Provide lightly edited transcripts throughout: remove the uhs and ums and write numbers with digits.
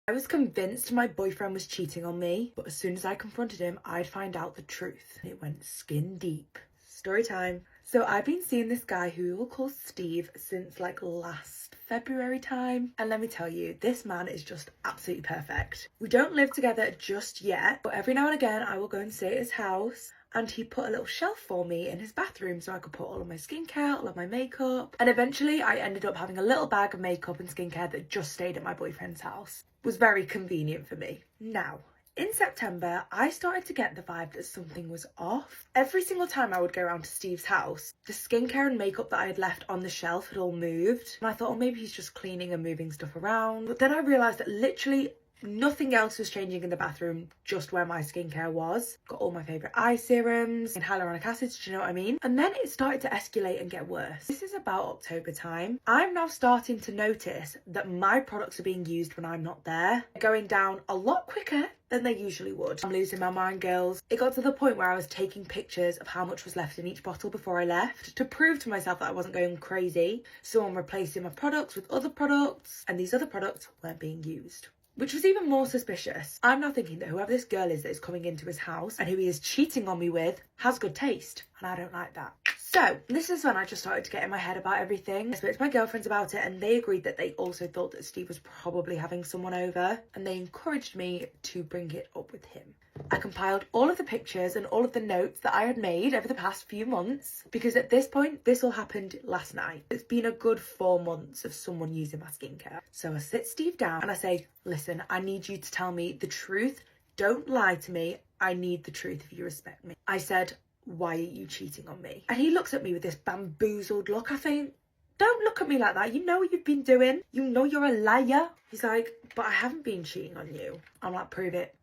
I was convinced my boyfriend was cheating on me, but as soon as I confronted him, I'd find out the truth. It went skin deep. Story time. So I've been seeing this guy who we will call Steve since like last February time. And let me tell you, this man is just absolutely perfect. We don't live together just yet, but every now and again I will go and stay at his house. And he put a little shelf for me in his bathroom so I could put all of my skincare, all of my makeup. And eventually I ended up having a little bag of makeup and skincare that just stayed at my boyfriend's house. It was very convenient for me. Now, in September, I started to get the vibe that something was off. Every single time I would go around to Steve's house, the skincare and makeup that I had left on the shelf had all moved. And I thought, oh, maybe he's just cleaning and moving stuff around. But then I realised that literally nothing else was changing in the bathroom, just where my skincare was. Got all my favourite eye serums and hyaluronic acids, do you know what I mean? And then it started to escalate and get worse. This is about October time. I'm now starting to notice that my products are being used when I'm not there. They're going down a lot quicker than they usually would. I'm losing my mind, girls. It got to the point where I was taking pictures of how much was left in each bottle before I left to prove to myself that I wasn't going crazy. So I'm replacing my products with other products, and these other products weren't being used, which was even more suspicious. I'm now thinking that whoever this girl is that is coming into his house and who he is cheating on me with has good taste, and I don't like that. So this is when I just started to get in my head about everything. I spoke to my girlfriends about it and they agreed that they also thought that Steve was probably having someone over, and they encouraged me to bring it up with him. I compiled all of the pictures and all of the notes that I had made over the past few months, because at this point, this all happened last night. It's been a good 4 months of someone using my skincare. So I sit Steve down and I say, listen, I need you to tell me the truth. Don't lie to me. I need the truth if you respect me. I said, why are you cheating on me? And he looks at me with this bamboozled look. I think, don't look at me like that. You know what you've been doing. You know you're a liar. He's like, but I haven't been cheating on you. I'm like, prove it.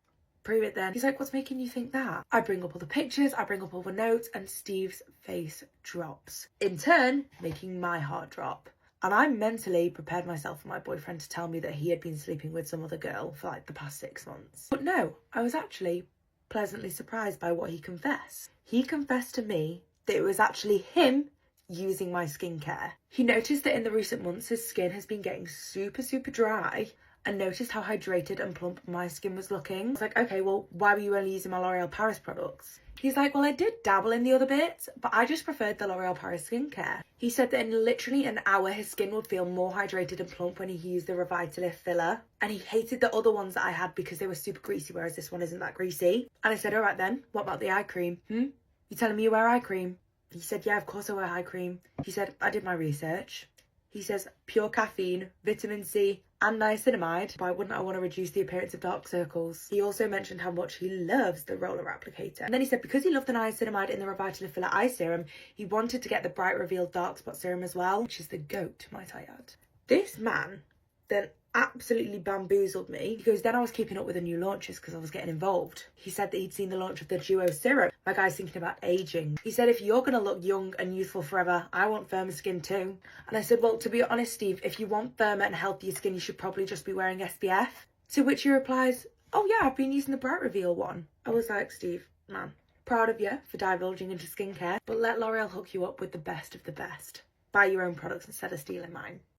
Prove it then. He's like, what's making you think that? I bring up all the pictures, I bring up all the notes, and Steve's face drops. In turn, making my heart drop. And I mentally prepared myself for my boyfriend to tell me that he had been sleeping with some other girl for like the past 6 months. But no, I was actually pleasantly surprised by what he confessed. He confessed to me that it was actually him using my skincare. He noticed that in the recent months his skin has been getting super dry, and noticed how hydrated and plump my skin was looking. I was like, okay, well, why were you only using my L'Oréal Paris products? He's like, well, I did dabble in the other bits, but I just preferred the L'Oréal Paris skincare. He said that in literally an hour, his skin would feel more hydrated and plump when he used the Revitalift filler. And he hated the other ones that I had because they were super greasy, whereas this one isn't that greasy. And I said, all right then, what about the eye cream? You telling me you wear eye cream? He said, yeah, of course I wear eye cream. He said, I did my research. He says, pure caffeine, vitamin C, and niacinamide. Why wouldn't I want to reduce the appearance of dark circles? He also mentioned how much he loves the roller applicator. And then he said because he loved the niacinamide in the Revitalift Filler Eye Serum, he wanted to get the Bright Reveal Dark Spot Serum as well, which is the GOAT, might I add. This man then absolutely bamboozled me, because then I was keeping up with the new launches because I was getting involved. He said that he'd seen the launch of the Duo Serum. My guy's thinking about aging. He said, if you're going to look young and youthful forever, I want firmer skin too. And I said, well, to be honest, Steve, if you want firmer and healthier skin, you should probably just be wearing SPF. To which he replies, oh yeah, I've been using the Bright Reveal one. I was like, Steve, man, proud of you for divulging into skincare, but let L'Oreal hook you up with the best of the best. Buy your own products instead of stealing mine.